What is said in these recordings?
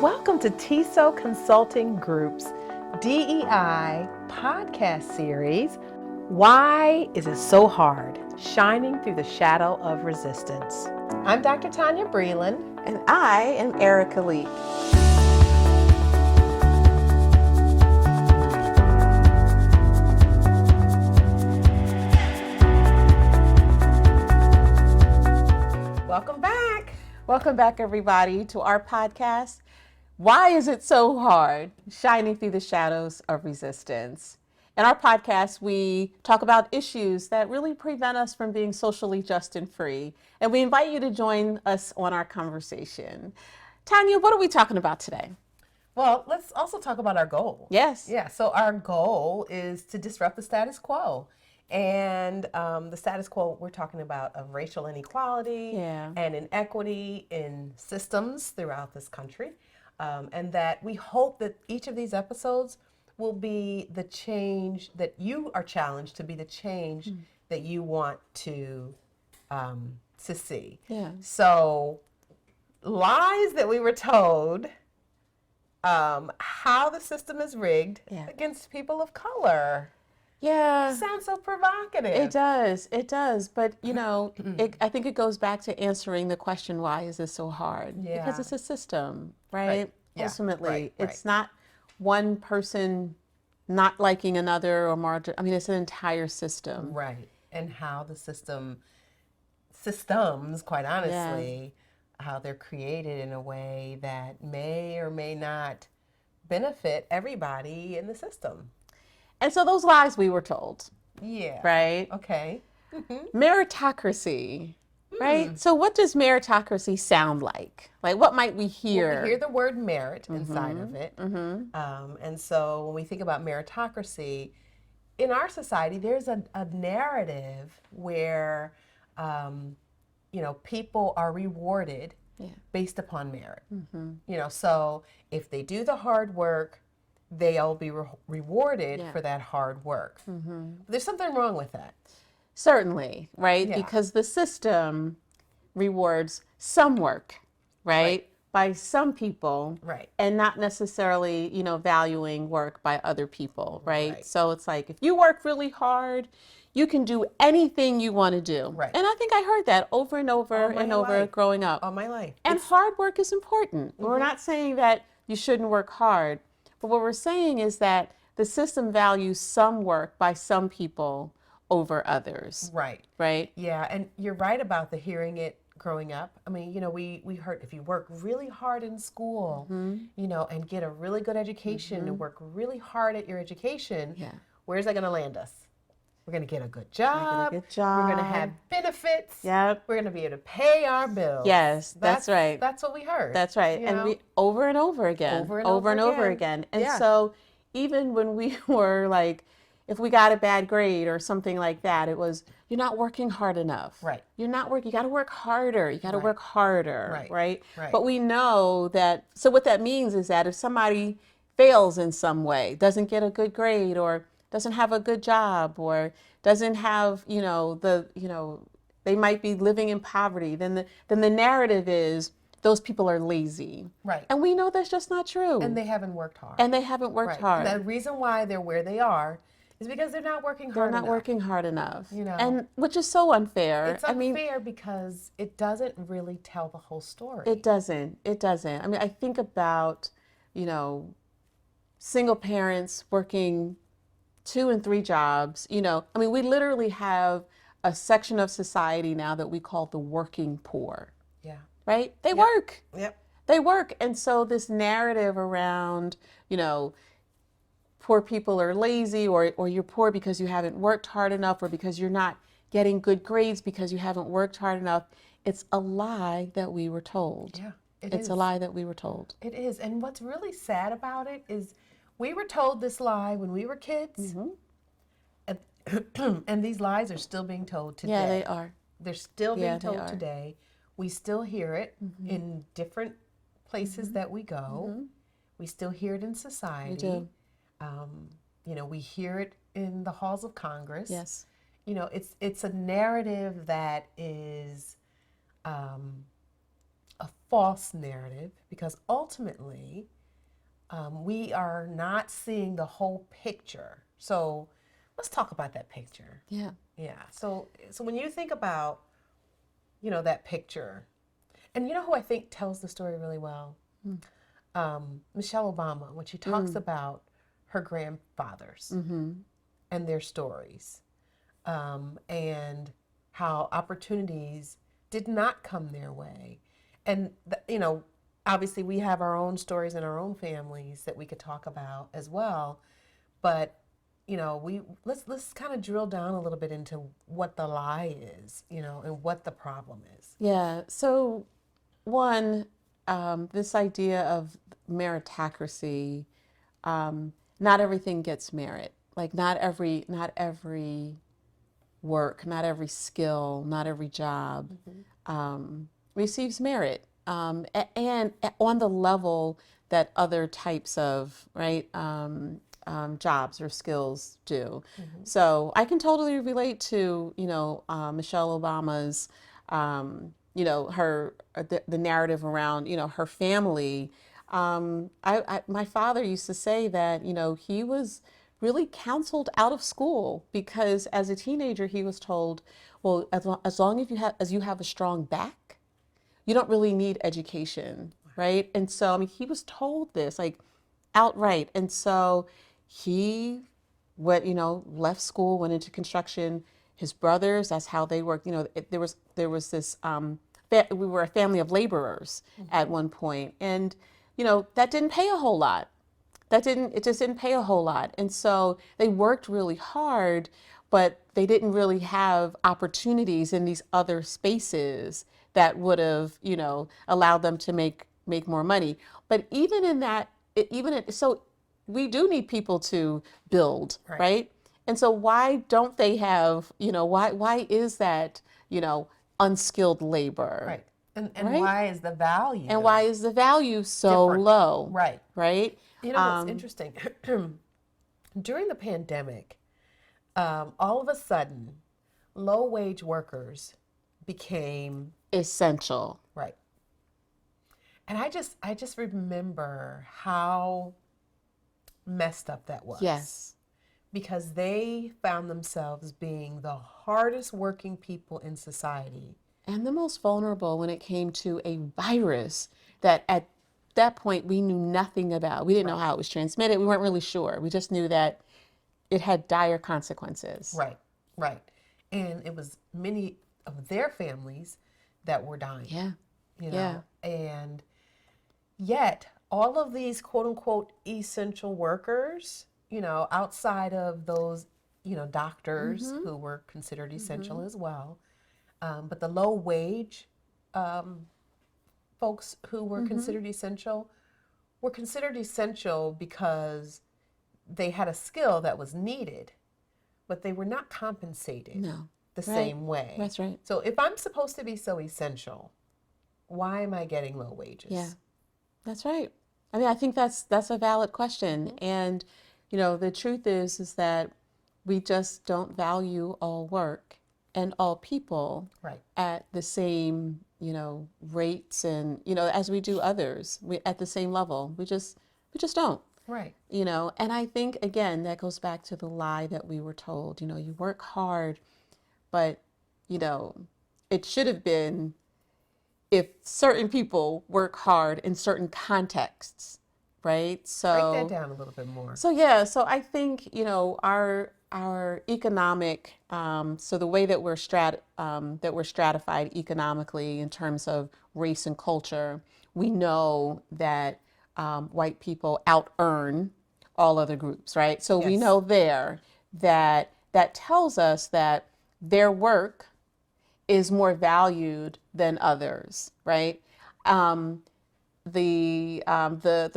Welcome to TESO Consulting Group's DEI podcast series, Why Is It So Hard? Shining Through the Shadow of Resistance. I'm Dr. Tonya Breland. And I am Erika Lee. Welcome back. Welcome back, everybody, to our podcast, Why Is It So Hard? Shining Through the Shadows of Resistance. In our podcast, we talk about issues that really prevent us from being socially just and free. And we invite you to join us on our conversation. Tanya, what are we talking about today? Well, let's also talk about our goal. Yes. Yeah, so our goal is to disrupt the status quo. And the status quo we're talking about of racial inequality and inequity in systems throughout this country. And that we hope that each of these episodes will be the change that you are challenged to be, the change that you want to see. Yeah. So lies that we were told, how the system is rigged against people of color. Yeah. It sounds so provocative. It does. But, you know, I think it goes back to answering the question, why is this so hard? Yeah. Because it's a system, right? Yeah. Ultimately, it's not one person not liking another or margin. I mean, it's an entire system. Right. And how the systems, quite honestly, how they're created in a way that may or may not benefit everybody in the system. And so those lies we were told. Yeah. Right? Okay. Meritocracy. Right? So what does meritocracy sound like? Like, what might we hear? Well, we hear the word merit inside of it. And so when we think about meritocracy, in our society, there's a narrative where, people are rewarded based upon merit. So if they do the hard work, they'll be rewarded for that hard work. But there's something wrong with that. Certainly, right? Yeah. Because the system rewards some work, right? By some people, and not necessarily, valuing work by other people, right? So it's like, if you work really hard, you can do anything you want to do. Right. And I think I heard that over and over and over growing up. All my life. And hard work is important. We're not saying that you shouldn't work hard, but what we're saying is that the system values some work by some people over others. Right. Right? Yeah, and you're right about the hearing it growing up. I mean, we heard if you work really hard in school, and get a really good education and work really hard at your education, where's that going to land us? We're going to get a good job. We're going to have benefits. Yep. We're going to be able to pay our bills. Yes, that's right. That's what we heard. That's right. And we over and over again. Over again. And so even when we were like, if we got a bad grade or something like that, it was, you're not working hard enough. Right. You're not working. You got to work harder. You got to work harder. Right. But we know that, so what that means is that if somebody fails in some way, doesn't get a good grade or doesn't have a good job or doesn't have, they might be living in poverty, then the narrative is those people are lazy. Right. And we know that's just not true. And they haven't worked hard. hard. The reason why they're where they are is because they're not working hard enough. They're not working hard enough. And which is so unfair. It's unfair because it doesn't really tell the whole story. It doesn't. I mean, I think about, single parents working 2 and 3 jobs, I mean, we literally have a section of society now that we call the working poor. Yeah. Right? They work. Yep. They work. And so this narrative around, poor people are lazy or you're poor because you haven't worked hard enough or because you're not getting good grades because you haven't worked hard enough. It's a lie that we were told. Yeah, it's a lie that we were told. It is. And what's really sad about it is we were told this lie when we were kids. And these lies are still being told today. Yeah, they are. They're still being told today. We still hear it in different places that we go. We still hear it in society. We do. We hear it in the halls of Congress. Yes. It's a narrative that is false narrative because ultimately we are not seeing the whole picture. So let's talk about that picture. Yeah. Yeah. So when you think about, that picture, and you know who I think tells the story really well? Michelle Obama, when she talks about her grandfathers and their stories, and how opportunities did not come their way. And, obviously we have our own stories in our own families that we could talk about as well. But, let's kind of drill down a little bit into what the lie is, and what the problem is. Yeah. So one, this idea of meritocracy, not everything gets merit. Like not every work, not every skill, not every job receives merit, and on the level that other types of jobs or skills do. So I can totally relate to Michelle Obama's the narrative around her family. My father used to say that he was really counseled out of school because as a teenager he was told, well, as long as you have a strong back, you don't really need education, right? And so he was told this like outright, and so he left school, went into construction. His brothers, that's how they worked. There was this we were a family of laborers at one point, and that didn't pay a whole lot. It just didn't pay a whole lot. And so they worked really hard, but they didn't really have opportunities in these other spaces that would have, allowed them to make more money. But even in that, so we do need people to build, right? And so why don't they have, why is that, unskilled labor? Right. And why is the value? And why is the value so different? Low? Right. Right? What's interesting? During the pandemic, all of a sudden, low-wage workers became essential. Right. And I just remember how messed up that was. Yes. Because they found themselves being the hardest working people in society. And the most vulnerable when it came to a virus that at that point we knew nothing about. We didn't know how it was transmitted. We weren't really sure. We just knew that it had dire consequences. Right, right. And it was many of their families that were dying. Yeah. Yeah. And yet all of these quote unquote essential workers, outside of those, doctors who were considered essential as well, but the low wage folks who were considered essential because they had a skill that was needed, but they were not compensated the same way. That's right. So if I'm supposed to be so essential, why am I getting low wages? Yeah, that's right. I think that's a valid question. And, the truth is that we just don't value all work and all people at the same, rates and, as we do others, at the same level. We just don't. Right. And I think, again, that goes back to the lie that we were told, you work hard, but, it should have been if certain people work hard in certain contexts, right? So break that down a little bit more. So so I think our economic, so the way that we're stratified economically in terms of race and culture, we know that white people out earn all other groups, right? So we know that tells us that their work is more valued than others, right? The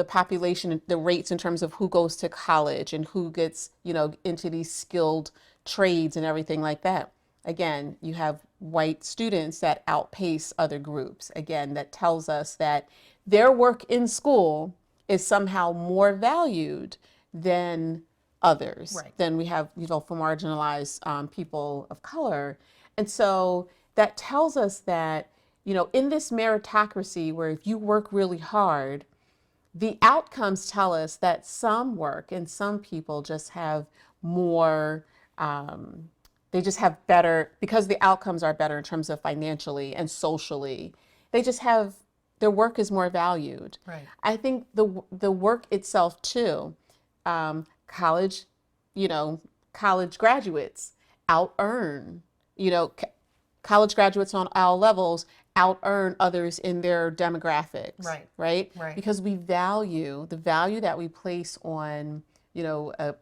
population, the rates in terms of who goes to college and who gets, into these skilled trades and everything like that. Again, you have white students that outpace other groups. Again, that tells us that their work in school is somehow more valued than others, than we have, for marginalized people of color. And so that tells us that, in this meritocracy where if you work really hard, the outcomes tell us that some work and some people just have more, they just have better, because the outcomes are better in terms of financially and socially, they just have, their work is more valued. Right. I think the work itself too, college, college graduates out-earn, college graduates on all levels out-earn others in their demographics. Right. Right? Right. Because we value the value that we place on, a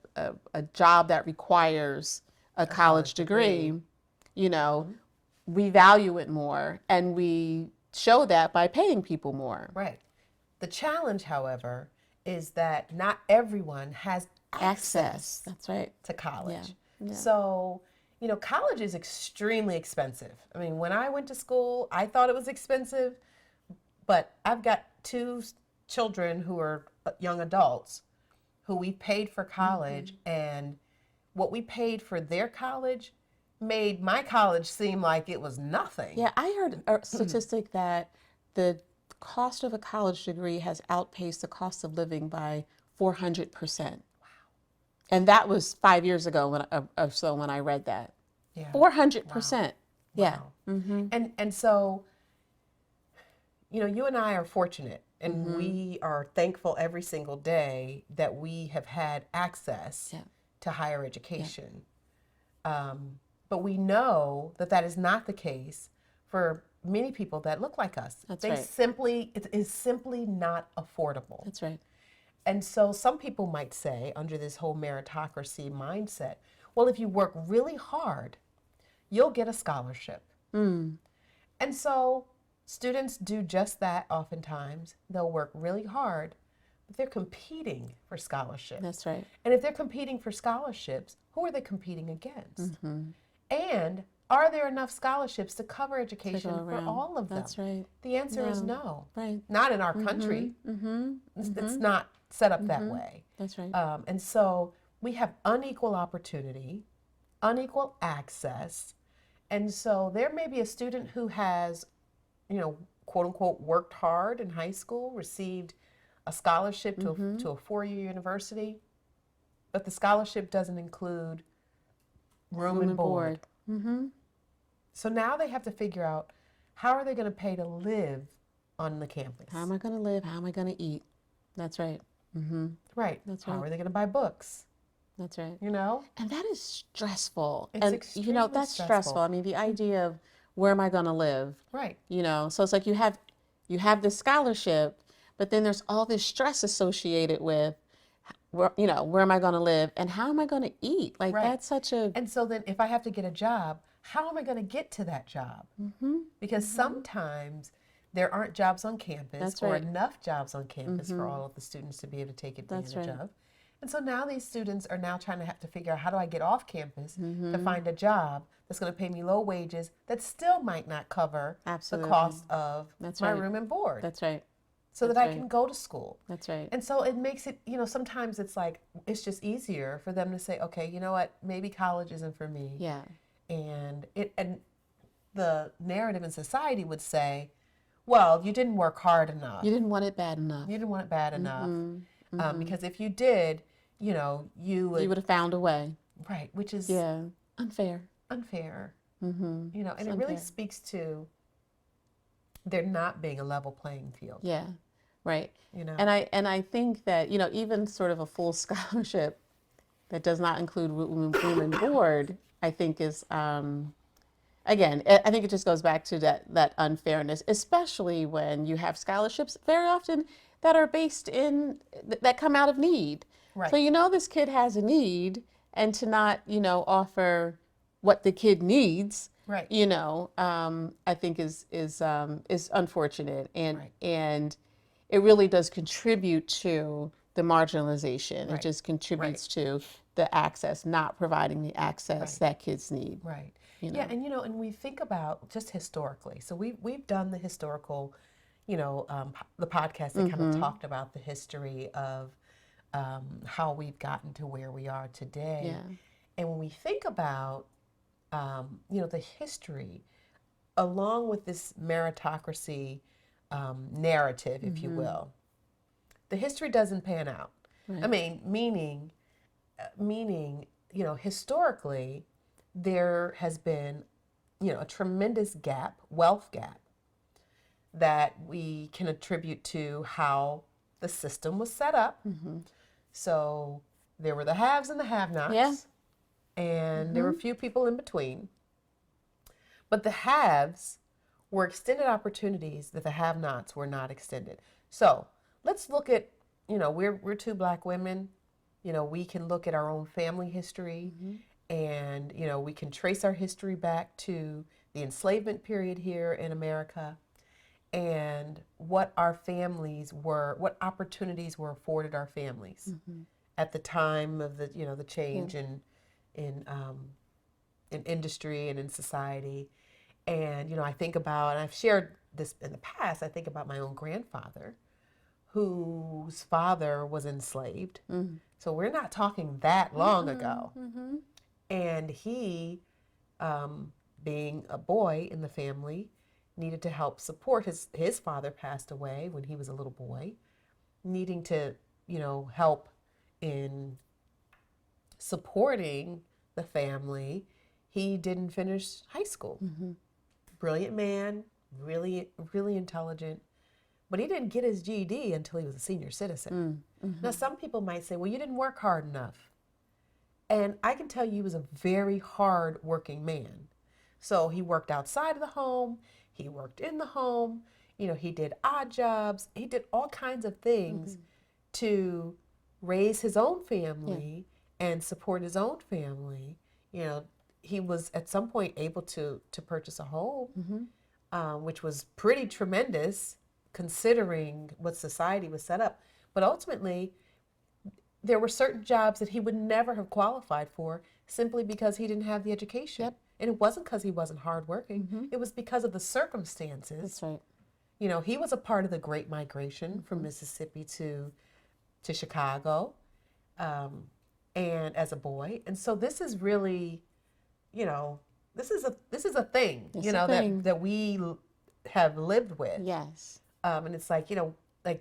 job that requires a college degree, we value it more, and we show that by paying people more. Right. The challenge, however, is that not everyone has access. That's right. To college. Yeah. Yeah. So, college is extremely expensive. I mean, when I went to school, I thought it was expensive, but I've got 2 children who are young adults who we paid for college, and what we paid for their college made my college seem like it was nothing. Yeah, I heard a statistic that the cost of a college degree has outpaced the cost of living by 400%. Wow. And that was 5 years ago when I read that. Yeah. 400%. Wow. Yeah. Wow. Mm-hmm. And so, you and I are fortunate, and we are thankful every single day that we have had access to higher education. But we know that that is not the case for many people that look like us. That's right. It is simply not affordable. That's right. And so some people might say, under this whole meritocracy mindset, well, if you work really hard, you'll get a scholarship. And so students do just that oftentimes. They'll work really hard, but they're competing for scholarships. That's right. And if they're competing for scholarships, who are they competing against? And are there enough scholarships to cover education for all of them? That's right. The answer is no. Right. Not in our country. It's not set up that way. That's right. And so we have unequal opportunity, unequal access. And so there may be a student who has, quote unquote, worked hard in high school, received a scholarship to a 4-year university, but the scholarship doesn't include room and board. So now they have to figure out, how are they going to pay to live on the campus? How am I going to live? How am I going to eat? That's right. Right. That's right. How are they going to buy books? That's right. And that is stressful. It's extremely that's stressful. I mean, the idea of where am I going to live? Right. So it's like you have this scholarship, but then there's all this stress associated with where am I going to live and how am I going to eat? Like that's such a. And so then if I have to get a job, how am I going to get to that job? Because sometimes there aren't jobs on campus or enough jobs on campus for all of the students to be able to take advantage of. And so now these students are now trying to have to figure out, how do I get off campus to find a job that's going to pay me low wages that still might not cover the cost of my room and board. That's right. So that I can go to school. That's right. And so it makes it, sometimes it's like, it's just easier for them to say, okay, you know what, maybe college isn't for me. Yeah. And the narrative in society would say, well, you didn't work hard enough. You didn't want it bad enough. You didn't want it bad enough. Because if you did, you would have found a way. Right, which is unfair. Unfair. And it really speaks to there not being a level playing field. Yeah, right. And I think that even sort of a full scholarship that does not include room and board, I think is again, I think it just goes back to that unfairness, especially when you have scholarships very often that are based in that come out of need. Right. So this kid has a need, and to not offer what the kid needs, right? I think is unfortunate, and it really does contribute to the marginalization. Right. It just contributes to the access, not providing the access that kids need. Right. Yeah, and we think about just historically. So we've done the historical, the podcast that kind of talked about the history of how we've gotten to where we are today. Yeah. And when we think about, the history along with this meritocracy narrative, if you will, the history doesn't pan out. Right. I mean, meaning, historically, there has been, a tremendous gap, wealth gap, that we can attribute to how the system was set up. So there were the haves and the have-nots, and there were a few people in between. But the haves were extended opportunities that the have-nots were not extended. So let's look at, we're two Black women. We can look at our own family history, and, we can trace our history back to the enslavement period here in America, and what our families were, what opportunities were afforded our families at the time of the, the change in industry and in society. And, I think about, and I've shared this in the past, I think about my own grandfather, whose father was enslaved. So we're not talking that long ago. And he, being a boy in the family, needed to help support his father passed away when he was a little boy, needing to, help in supporting the family. He didn't finish high school. Brilliant man, really, really intelligent, but he didn't get his GED until he was a senior citizen. Now, some people might say, well, you didn't work hard enough. And I can tell you he was a very hard working man. So he worked outside of the home. He worked in the home. He did odd jobs. He did all kinds of things to raise his own family and support his own family. He was at some point able to purchase a home, which was pretty tremendous considering what society was set up. But ultimately, there were certain jobs that he would never have qualified for simply because he didn't have the education. And it wasn't because he wasn't hardworking. It was because of the circumstances. That's right. He was a part of the Great Migration from Mississippi to Chicago, and as a boy. And so this is really, this is a thing, that we have lived with. Yes. And it's like,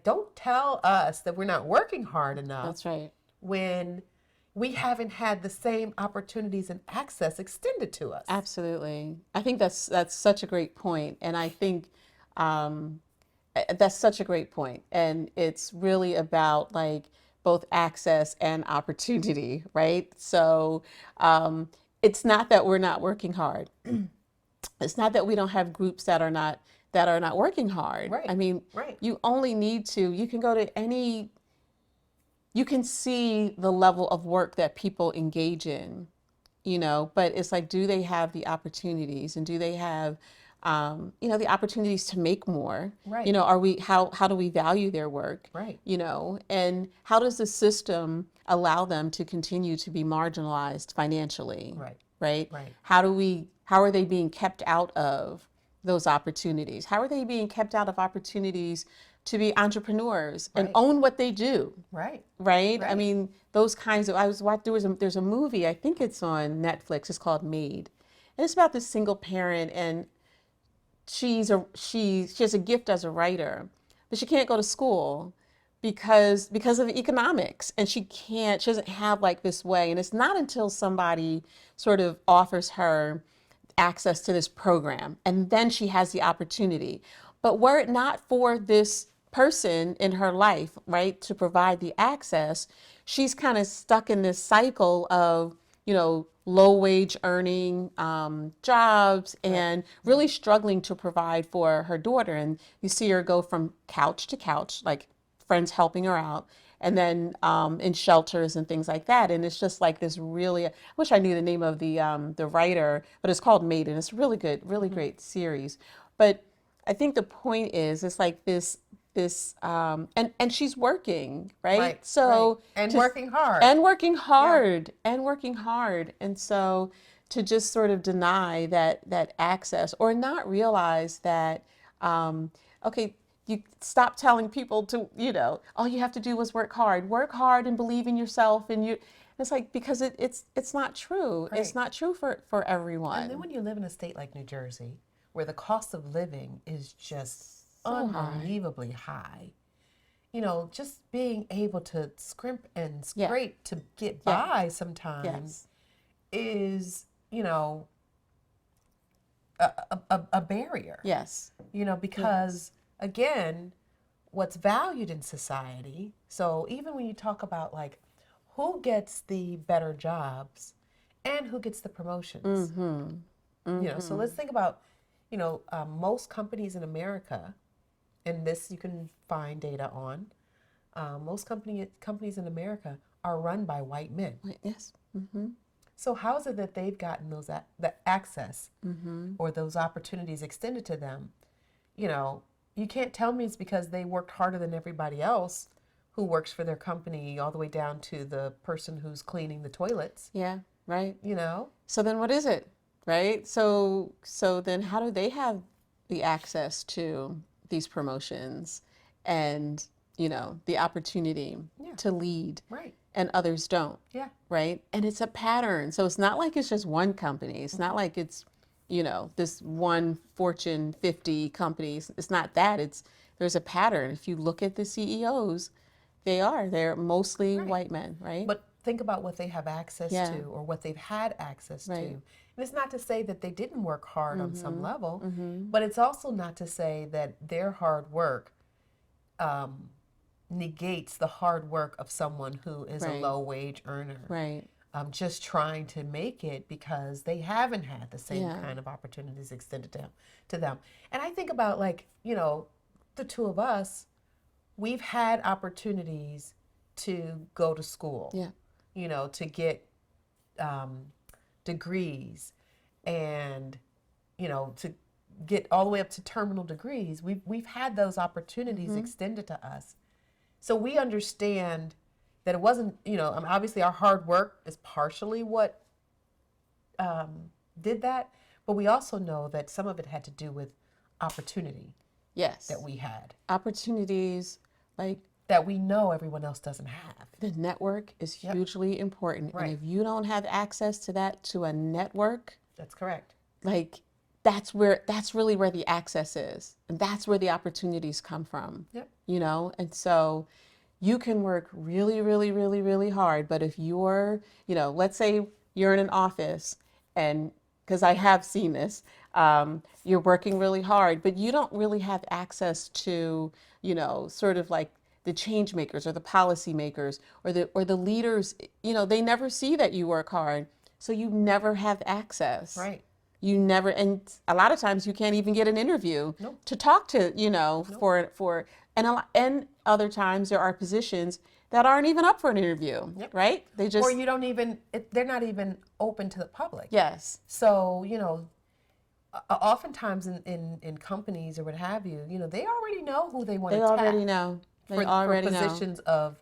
don't tell us that we're not working hard enough. That's right. When we haven't had the same opportunities and access extended to us. Absolutely. I think that's such a great point. And I think that's such a great point. And it's really about like both access and opportunity, right? So it's not that we're not working hard. It's not that we don't have groups that are not working hard. Right. I mean, you only need to, you can go to any, you can see the level of work that people engage in, but it's like, do they have the opportunities, and do they have, the opportunities to make more? Right. How do we value their work? Right. And how does the system allow them to continue to be marginalized financially? Right. How are they being kept out of those opportunities? How are they being kept out of opportunities to be entrepreneurs and own what they do? Right. I mean, those kinds of, there's a movie, I think it's on Netflix, it's called Made. And it's about this single parent, and she has a gift as a writer, but she can't go to school because of economics, and she doesn't have like this way. And it's not until somebody sort of offers her access to this program, and then she has the opportunity. But were it not for this person in her life, right, to provide the access, she's kind of stuck in this cycle of, low wage earning jobs, and really struggling to provide for her daughter. And you see her go from couch to couch, like friends helping her out, and then in shelters and things like that. And it's just like this really, I wish I knew the name of the writer, but it's called Made, and it's really good, really great series. But I think the point is, it's like this, and she's working, right? So and working hard. And so to just sort of deny that access, or not realize that, okay, you stop telling people to, all you have to do is work hard and believe in yourself. And it's like, because it's not true. It's not true for everyone. And then when you live in a state like New Jersey, where the cost of living is just So unbelievably high. You know, just being able to scrimp and scrape to get by sometimes is, you know, a barrier. Yes. You know, because again, what's valued in society, so even when you talk about like who gets the better jobs and who gets the promotions, you know, so let's think about, you know, most companies in America, and this you can find data on, most companies in America are run by white men. Yes. So how is it that they've gotten that access or those opportunities extended to them? You know, you can't tell me it's because they worked harder than everybody else who works for their company, all the way down to the person who's cleaning the toilets. Yeah, right. You know? So then what is it, right? So then how do they have the access to these promotions and, you know, the opportunity to lead? Right. And others don't. Yeah. Right? And it's a pattern. So it's not like it's just one company. It's not like it's, you know, this one Fortune 50 companies. It's not that. There's a pattern. If you look at the CEOs, they're mostly white men, right? But think about what they have access to or what they've had access to. And it's not to say that they didn't work hard on some level, but it's also not to say that their hard work negates the hard work of someone who is a low wage earner. Right. Just trying to make it because they haven't had the same kind of opportunities extended to them. And I think about, like, you know, the two of us, we've had opportunities to go to school, you know, to get degrees and, you know, to get all the way up to terminal degrees. We've had those opportunities extended to us. So we understand that it wasn't, you know, obviously our hard work is partially what did that, but we also know that some of it had to do with opportunity. Yes. That we had. Opportunities like that we know everyone else doesn't have. The network is hugely important. Right. And if you don't have access to that, to a network. That's correct. Like that's really where the access is. And that's where the opportunities come from. Yep. You know, and so you can work really, really, really, really hard. But if you're, you know, let's say you're in an office and because I have seen this, you're working really hard, but you don't really have access to, you know, sort of like the change makers or the policy makers or the leaders, you know, they never see that you work hard. So you never have access. Right. You never, and a lot of times you can't even get an interview to talk to, you know, and other times there are positions that aren't even up for an interview, right? They just, or you don't even, they're not even open to the public. Yes. So, you know, oftentimes in companies or what have you, you know, they already know who they want to tap. They already know. For positions of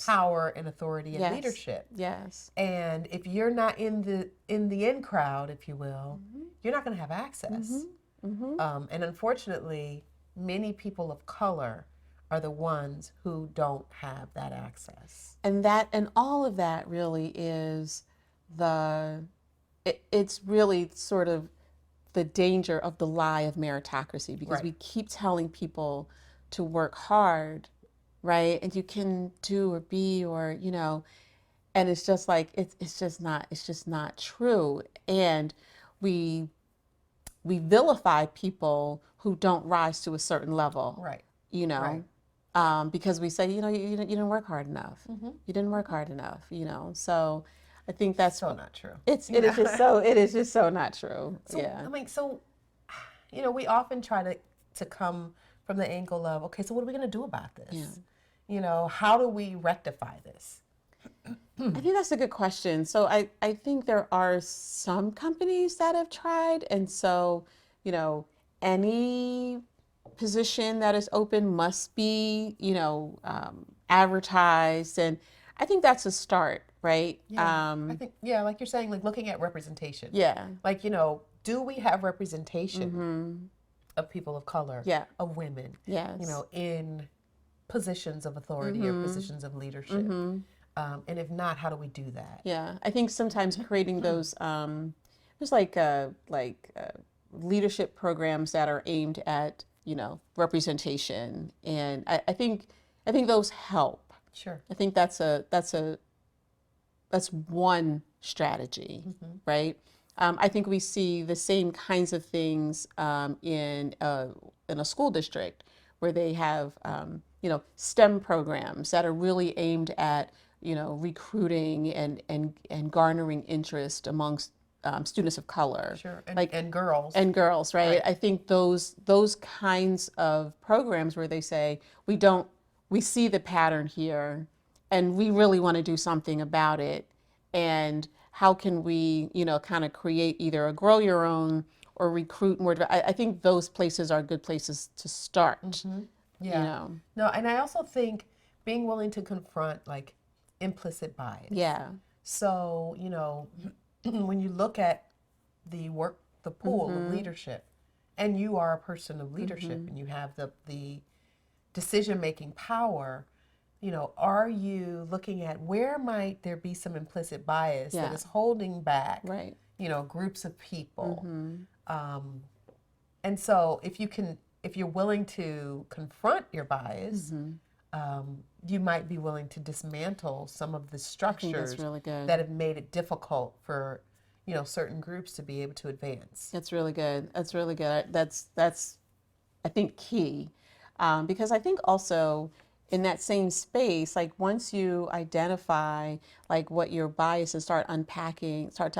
power and authority and yes. leadership. Yes. And if you're not in the in crowd, if you will, you're not going to have access. And unfortunately, many people of color are the ones who don't have that access. And all of that really is it's really sort of the danger of the lie of meritocracy, because we keep telling people to work hard, right? And you can do or be, or, you know, and it's just like, it's just not true. And we vilify people who don't rise to a certain level, right? You know, right. Because we say, you know, you didn't work hard enough. You didn't work hard enough, you know. So I think that's so not true. It is just so not true. So, I mean, so, you know, we often try to come from the angle of, okay, so what are we going to do about this? Yeah. You know, how do we rectify this? I think that's a good question. So I think there are some companies that have tried. And so, you know, any position that is open must be, you know, advertised. And I think that's a start, right? Yeah, I think, like you're saying, like looking at representation. Yeah. Like, you know, do we have representation of people of color, of women, yes. you know, in positions of authority or positions of leadership? And if not, how do we do that? Yeah, I think sometimes creating those, there's leadership programs that are aimed at, representation. And I think those help. Sure. I think that's one strategy, right? I think we see the same kinds of things in a school district where they have, STEM programs that are really aimed at, recruiting and garnering interest amongst students of color. Sure, and girls. And girls, right? I think those kinds of programs where they say, we see the pattern here and we really want to do something about it. And how can we, kind of create either a grow your own or recruit more? I think those places are good places to start. Yeah. No, and I also think being willing to confront like implicit bias. Yeah. So, when you look at the pool of leadership, and you are a person of leadership and you have the decision-making power, are you looking at where might there be some implicit bias that is holding back, groups of people? And so if you're willing to confront your bias, you might be willing to dismantle some of the structures that have made it difficult for certain groups to be able to advance. That's really good. That's really good. That's I think key, because I think also in that same space, like once you identify like what your bias and start to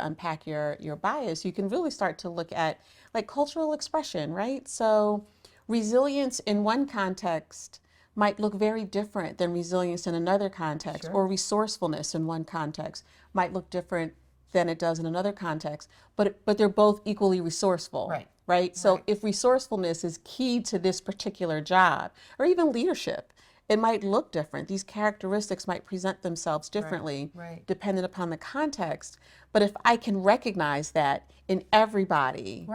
unpack your bias, you can really start to look at like cultural expression, right? So resilience in one context might look very different than resilience in another context, or resourcefulness in one context might look different than it does in another context, but they're both equally resourceful, right? So if resourcefulness is key to this particular job, or even leadership, it might look different. These characteristics might present themselves differently depending upon the context. But if I can recognize that in everybody,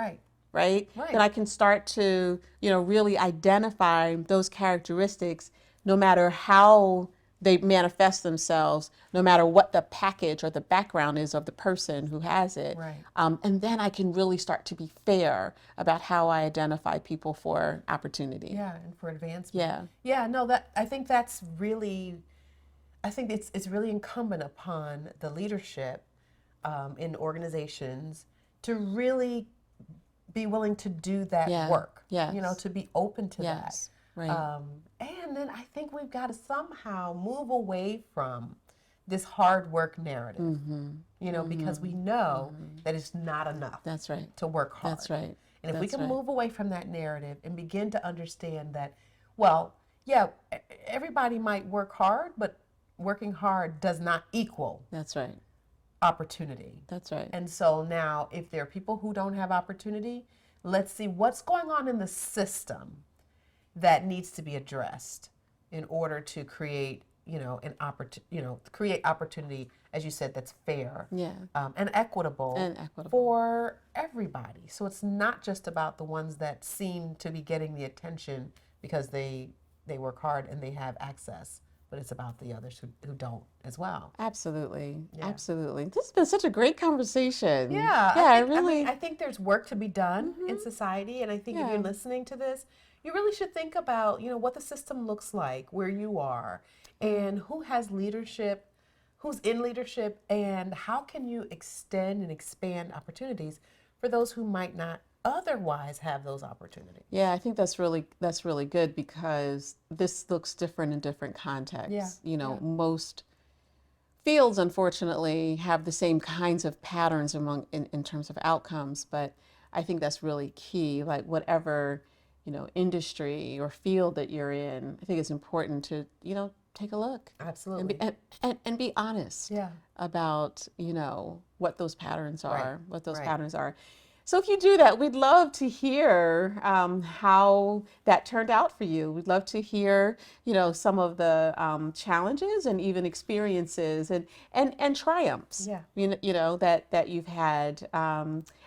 then I can start to, really identify those characteristics no matter how they manifest themselves, no matter what the package or the background is of the person who has it. And then I can really start to be fair about how I identify people for opportunity. Yeah, and for advancement. Yeah, no, I think it's really incumbent upon the leadership in organizations to really be willing to do that work. To be open to that. And then I think we've got to somehow move away from this hard work narrative, because we know that it's not enough to work hard. And if we can move away from that narrative and begin to understand that, everybody might work hard, but working hard does not equal opportunity. And so now if there are people who don't have opportunity, let's see what's going on in the system that needs to be addressed in order to create, create opportunity, as you said, that's fair and equitable for everybody. So it's not just about the ones that seem to be getting the attention because they work hard and they have access, but it's about the others who don't as well. Absolutely. Absolutely. This has been such a great conversation. I think there's work to be done in society, and I think if you're listening to this, you really should think about, what the system looks like, where you are, and who has leadership, who's in leadership, and how can you extend and expand opportunities for those who might not otherwise have those opportunities. Yeah, I think that's really good, because this looks different in different contexts. Most fields, unfortunately, have the same kinds of patterns in terms of outcomes, but I think that's really key. Like whatever industry or field that you're in, I think it's important to, take a look. Absolutely. And be honest about, what those patterns are, patterns are. So if you do that, we'd love to hear how that turned out for you. We'd love to hear, some of the challenges and even experiences and triumphs, that you've had.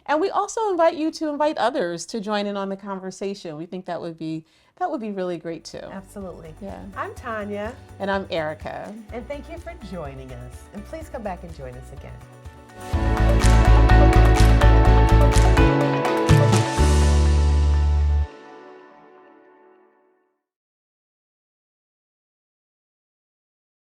And we also invite you to invite others to join in on the conversation. We think that would be really great too. Absolutely. Yeah. I'm Tonya. And I'm Erika. And thank you for joining us. And please come back and join us again.